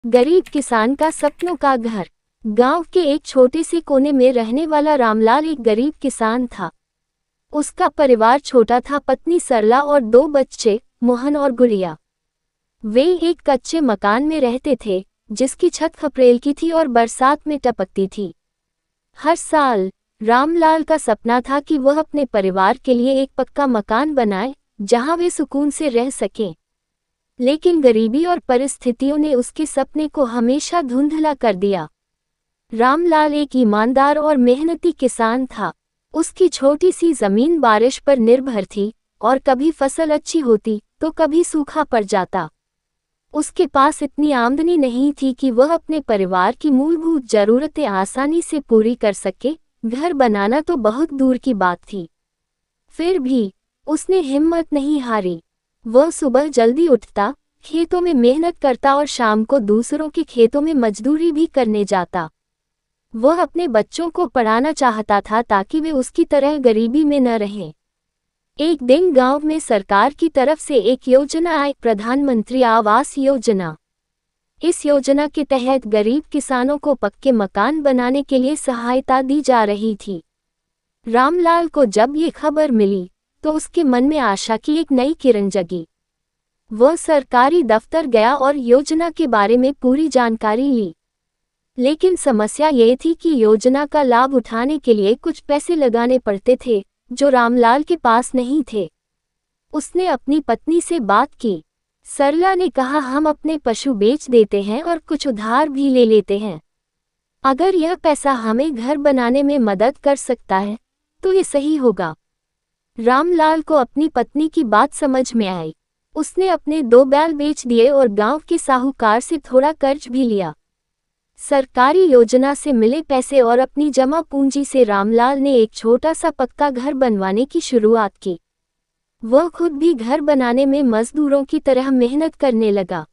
गरीब किसान का सपनों का घर। गांव के एक छोटे से कोने में रहने वाला रामलाल एक गरीब किसान था। उसका परिवार छोटा था, पत्नी सरला और 2 बच्चे मोहन और गुड़िया। वे एक कच्चे मकान में रहते थे जिसकी छत खपरेल की थी और बरसात में टपकती थी। हर साल रामलाल का सपना था कि वह अपने परिवार के लिए एक पक्का मकान बनाए जहां वे सुकून से रह सकें। लेकिन गरीबी और परिस्थितियों ने उसके सपने को हमेशा धुंधला कर दिया। रामलाल एक ईमानदार और मेहनती किसान था। उसकी छोटी सी जमीन बारिश पर निर्भर थी और कभी फसल अच्छी होती तो कभी सूखा पड़ जाता। उसके पास इतनी आमदनी नहीं थी कि वह अपने परिवार की मूलभूत जरूरतें आसानी से पूरी कर सके, घर बनाना तो बहुत दूर की बात थी। फिर भी उसने हिम्मत नहीं हारी। वह सुबह जल्दी उठता, खेतों में मेहनत करता और शाम को दूसरों के खेतों में मजदूरी भी करने जाता। वह अपने बच्चों को पढ़ाना चाहता था ताकि वे उसकी तरह गरीबी में न रहें। एक दिन गांव में सरकार की तरफ से एक योजना आई, प्रधानमंत्री आवास योजना। इस योजना के तहत गरीब किसानों को पक्के मकान बनाने के लिए सहायता दी जा रही थी। रामलाल को जब ये खबर मिली तो उसके मन में आशा की एक नई किरण जगी। वह सरकारी दफ्तर गया और योजना के बारे में पूरी जानकारी ली। लेकिन समस्या ये थी कि योजना का लाभ उठाने के लिए कुछ पैसे लगाने पड़ते थे जो रामलाल के पास नहीं थे। उसने अपनी पत्नी से बात की। सरला ने कहा, हम अपने पशु बेच देते हैं और कुछ उधार भी ले लेते हैं। अगर यह पैसा हमें घर बनाने में मदद कर सकता है तो ये सही होगा। रामलाल को अपनी पत्नी की बात समझ में आई। उसने अपने 2 बैल बेच दिए और गांव के साहूकार से थोड़ा कर्ज भी लिया। सरकारी योजना से मिले पैसे और अपनी जमा पूंजी से रामलाल ने एक छोटा सा पक्का घर बनवाने की शुरुआत की। वह खुद भी घर बनाने में मजदूरों की तरह मेहनत करने लगा।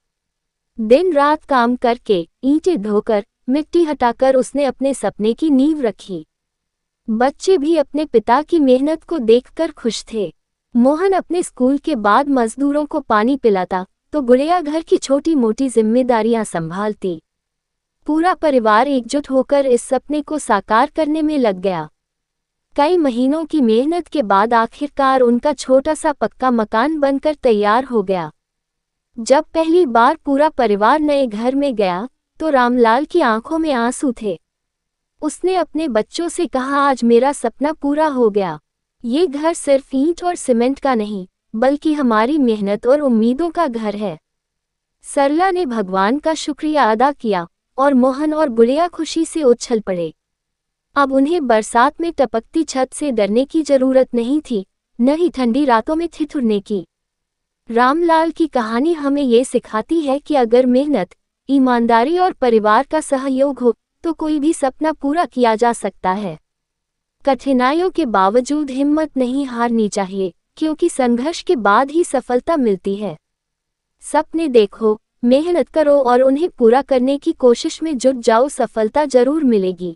दिन रात काम करके, ईंटें धोकर, मिट्टी हटाकर उसने अपने सपने की नींव रखी। बच्चे भी अपने पिता की मेहनत को देखकर खुश थे। मोहन अपने स्कूल के बाद मजदूरों को पानी पिलाता तो गुड़िया घर की छोटी मोटी जिम्मेदारियां संभालती। पूरा परिवार एकजुट होकर इस सपने को साकार करने में लग गया। कई महीनों की मेहनत के बाद आखिरकार उनका छोटा सा पक्का मकान बनकर तैयार हो गया। जब पहली बार पूरा परिवार नए घर में गया तो रामलाल की आंखों में आंसू थे। उसने अपने बच्चों से कहा, आज मेरा सपना पूरा हो गया। ये घर सिर्फ ईंट और सीमेंट का नहीं बल्कि हमारी मेहनत और उम्मीदों का घर है। सरला ने भगवान का शुक्रिया अदा किया और मोहन और गुड़िया खुशी से उछल पड़े। अब उन्हें बरसात में टपकती छत से डरने की जरूरत नहीं थी, न ही ठंडी रातों में ठिठुरने की। रामलाल की कहानी हमें ये सिखाती है कि अगर मेहनत, ईमानदारी और परिवार का सहयोग हो तो कोई भी सपना पूरा किया जा सकता है। कठिनाइयों के बावजूद हिम्मत नहीं हारनी चाहिए, क्योंकि संघर्ष के बाद ही सफलता मिलती है। सपने देखो, मेहनत करो और उन्हें पूरा करने की कोशिश में जुट जाओ, सफलता जरूर मिलेगी।